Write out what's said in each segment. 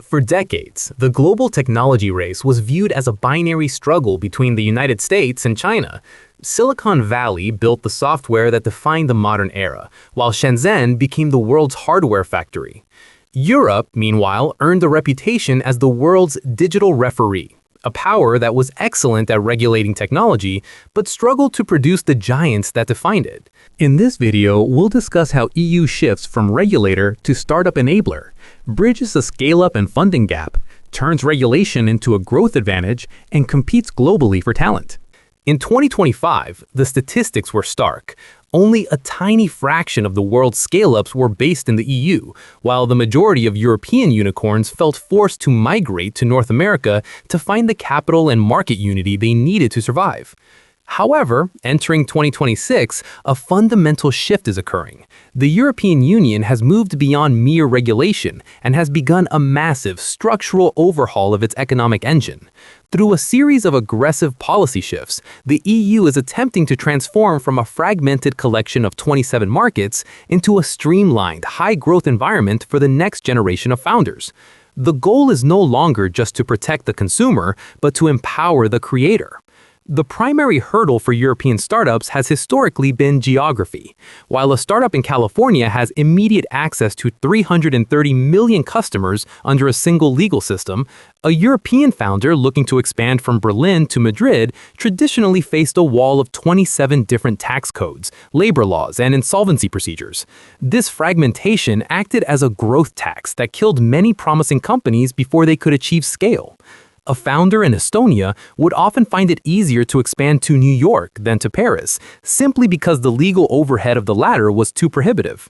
For decades, the global technology race was viewed as a binary struggle between the United States and China. Silicon Valley built the software that defined the modern era, while Shenzhen became the world's hardware factory. Europe, meanwhile, earned a reputation as the world's digital referee, a power that was excellent at regulating technology, but struggled to produce the giants that defined it. In this video, we'll discuss how EU shifts from regulator to startup enabler, bridges the scale-up and funding gap, turns regulation into a growth advantage, and competes globally for talent. In 2025, the statistics were stark. Only a tiny fraction of the world's scale-ups were based in the EU, while the majority of European unicorns felt forced to migrate to North America to find the capital and market unity they needed to survive. However, entering 2026, a fundamental shift is occurring. The European Union has moved beyond mere regulation and has begun a massive structural overhaul of its economic engine. Through a series of aggressive policy shifts, the EU is attempting to transform from a fragmented collection of 27 markets into a streamlined, high-growth environment for the next generation of founders. The goal is no longer just to protect the consumer, but to empower the creator. The primary hurdle for European startups has historically been geography. While a startup in California has immediate access to 330 million customers under a single legal system, a European founder looking to expand from Berlin to Madrid traditionally faced a wall of 27 different tax codes, labor laws, and insolvency procedures. This fragmentation acted as a growth tax that killed many promising companies before they could achieve scale. A founder in Estonia would often find it easier to expand to New York than to Paris, simply because the legal overhead of the latter was too prohibitive.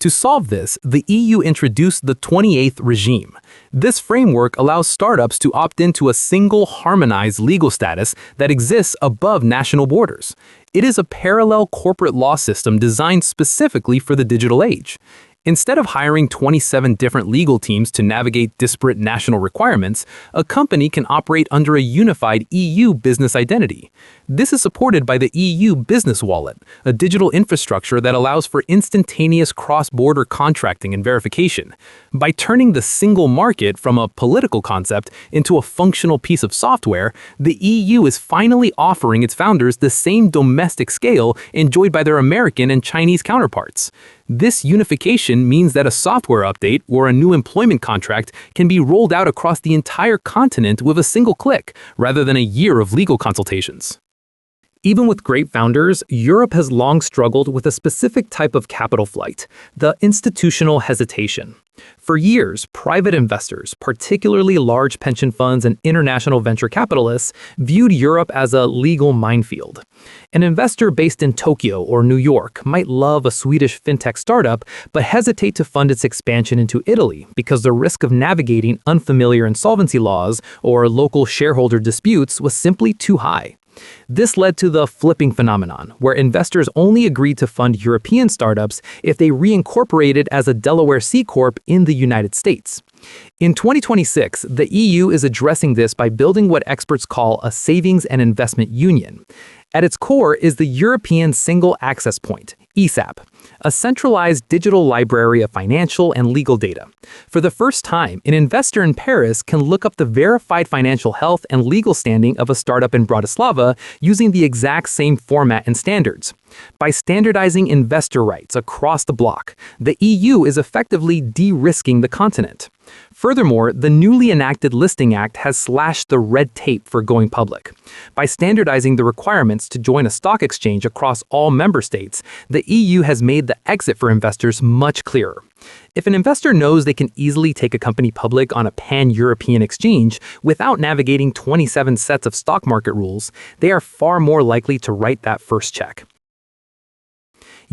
To solve this, the EU introduced the 28th regime. This framework allows startups to opt into a single harmonized legal status that exists above national borders. It is a parallel corporate law system designed specifically for the digital age. Instead of hiring 27 different legal teams to navigate disparate national requirements, a company can operate under a unified EU business identity. This is supported by the EU Business Wallet, a digital infrastructure that allows for instantaneous cross-border contracting and verification. By turning the single market from a political concept into a functional piece of software, the EU is finally offering its founders the same domestic scale enjoyed by their American and Chinese counterparts. This unification means that a software update or a new employment contract can be rolled out across the entire continent with a single click, rather than a year of legal consultations. Even with great founders, Europe has long struggled with a specific type of capital flight, the institutional hesitation. For years, private investors, particularly large pension funds and international venture capitalists, viewed Europe as a legal minefield. An investor based in Tokyo or New York might love a Swedish fintech startup, but hesitate to fund its expansion into Italy because the risk of navigating unfamiliar insolvency laws or local shareholder disputes was simply too high. This led to the flipping phenomenon, where investors only agreed to fund European startups if they reincorporated as a Delaware C Corp in the United States. In 2026, the EU is addressing this by building what experts call a savings and investment union. At its core is the European Single Access Point, ESAP, a centralized digital library of financial and legal data. For the first time, an investor in Paris can look up the verified financial health and legal standing of a startup in Bratislava using the exact same format and standards. By standardizing investor rights across the bloc, the EU is effectively de-risking the continent. Furthermore, the newly enacted Listing Act has slashed the red tape for going public. By standardizing the requirements to join a stock exchange across all member states, the EU has made the exit for investors much clearer. If an investor knows they can easily take a company public on a pan-European exchange without navigating 27 sets of stock market rules, they are far more likely to write that first check.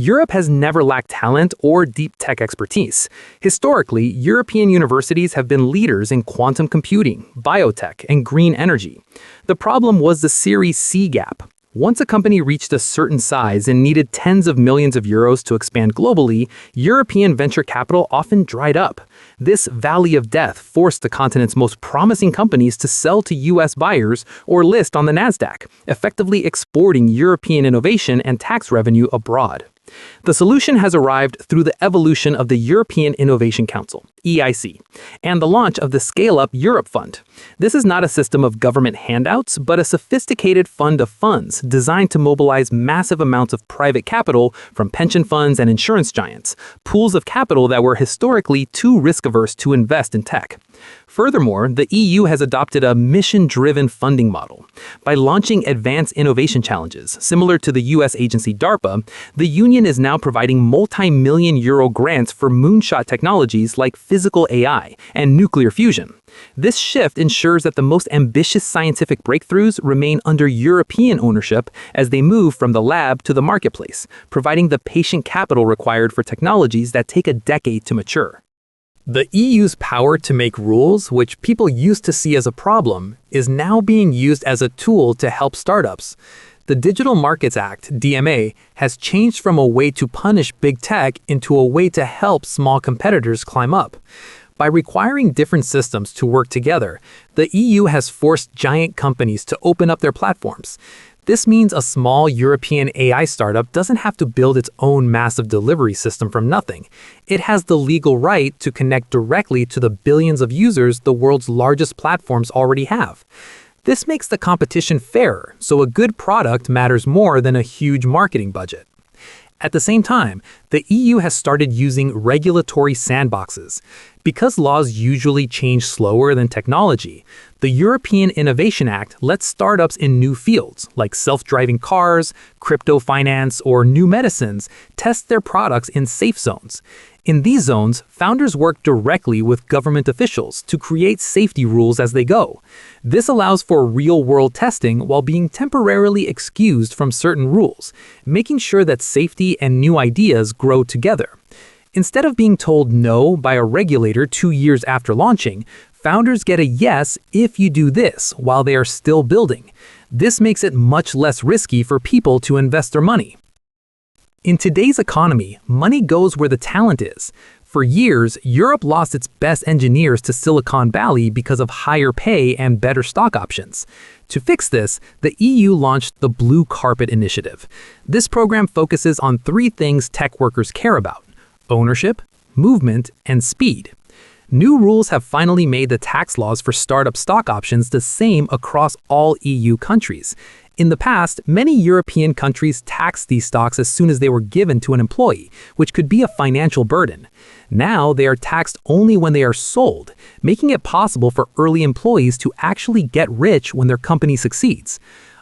Europe has never lacked talent or deep tech expertise. Historically, European universities have been leaders in quantum computing, biotech, and green energy. The problem was the Series C gap. Once a company reached a certain size and needed tens of millions of euros to expand globally, European venture capital often dried up. This valley of death forced the continent's most promising companies to sell to US buyers or list on the Nasdaq, effectively exporting European innovation and tax revenue abroad. The solution has arrived through the evolution of the European Innovation Council, EIC, and the launch of the Scale-up Europe Fund. This is not a system of government handouts, but a sophisticated fund of funds designed to mobilize massive amounts of private capital from pension funds and insurance giants, pools of capital that were historically too risk-averse to invest in tech. Furthermore, the EU has adopted a mission-driven funding model. By launching advanced innovation challenges, similar to the US agency DARPA, the Union is now providing multi-million euro grants for moonshot technologies like physical AI and nuclear fusion. This shift ensures that the most ambitious scientific breakthroughs remain under European ownership as they move from the lab to the marketplace, providing the patient capital required for technologies that take a decade to mature. The EU's power to make rules, which people used to see as a problem, is now being used as a tool to help startups. The Digital Markets Act, DMA, has changed from a way to punish big tech into a way to help small competitors climb up. By requiring different systems to work together, the EU has forced giant companies to open up their platforms. This means a small European AI startup doesn't have to build its own massive delivery system from nothing. It has the legal right to connect directly to the billions of users the world's largest platforms already have. This makes the competition fairer, so a good product matters more than a huge marketing budget. At the same time, the EU has started using regulatory sandboxes. Because laws usually change slower than technology, the European Innovation Act lets startups in new fields, like self-driving cars, crypto finance, or new medicines, test their products in safe zones. In these zones, founders work directly with government officials to create safety rules as they go. This allows for real-world testing while being temporarily excused from certain rules, making sure that safety and new ideas grow together. Instead of being told no by a regulator 2 years after launching, founders get a yes if you do this while they are still building. This makes it much less risky for people to invest their money. In today's economy, money goes where the talent is. For years, Europe lost its best engineers to Silicon Valley because of higher pay and better stock options. To fix this, the EU launched the Blue Carpet Initiative. This program focuses on 3 things tech workers care about: ownership, movement, and speed. New rules have finally made the tax laws for startup stock options the same across all EU countries. In the past, many European countries taxed these stocks as soon as they were given to an employee, which could be a financial burden. Now, they are taxed only when they are sold, making it possible for early employees to actually get rich when their company succeeds.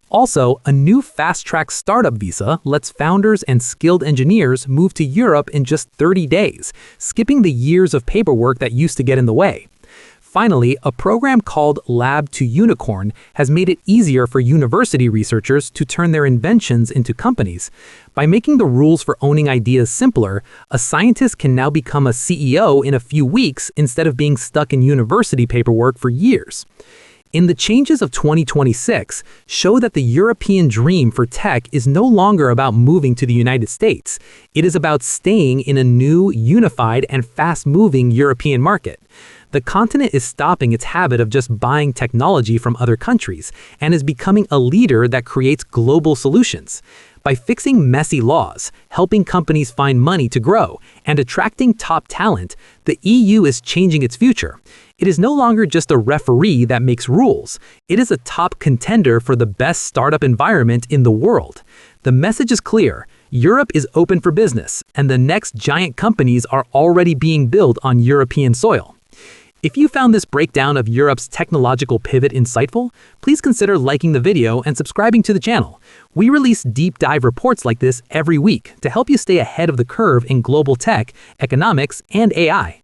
Also, a new fast-track startup visa lets founders and skilled engineers move to Europe in just 30 days, skipping the years of paperwork that used to get in the way. Finally, a program called Lab to Unicorn has made it easier for university researchers to turn their inventions into companies. By making the rules for owning ideas simpler, a scientist can now become a CEO in a few weeks instead of being stuck in university paperwork for years. In the changes of 2026 show that the European dream for tech is no longer about moving to the United States. It is about staying in a new, unified, and fast-moving European market. The continent is stopping its habit of just buying technology from other countries and is becoming a leader that creates global solutions. By fixing messy laws, helping companies find money to grow, and attracting top talent, the EU is changing its future. It is no longer just a referee that makes rules. It is a top contender for the best startup environment in the world. The message is clear. Europe is open for business, and the next giant companies are already being built on European soil. If you found this breakdown of Europe's technological pivot insightful, please consider liking the video and subscribing to the channel. We release deep dive reports like this every week to help you stay ahead of the curve in global tech, economics, and AI.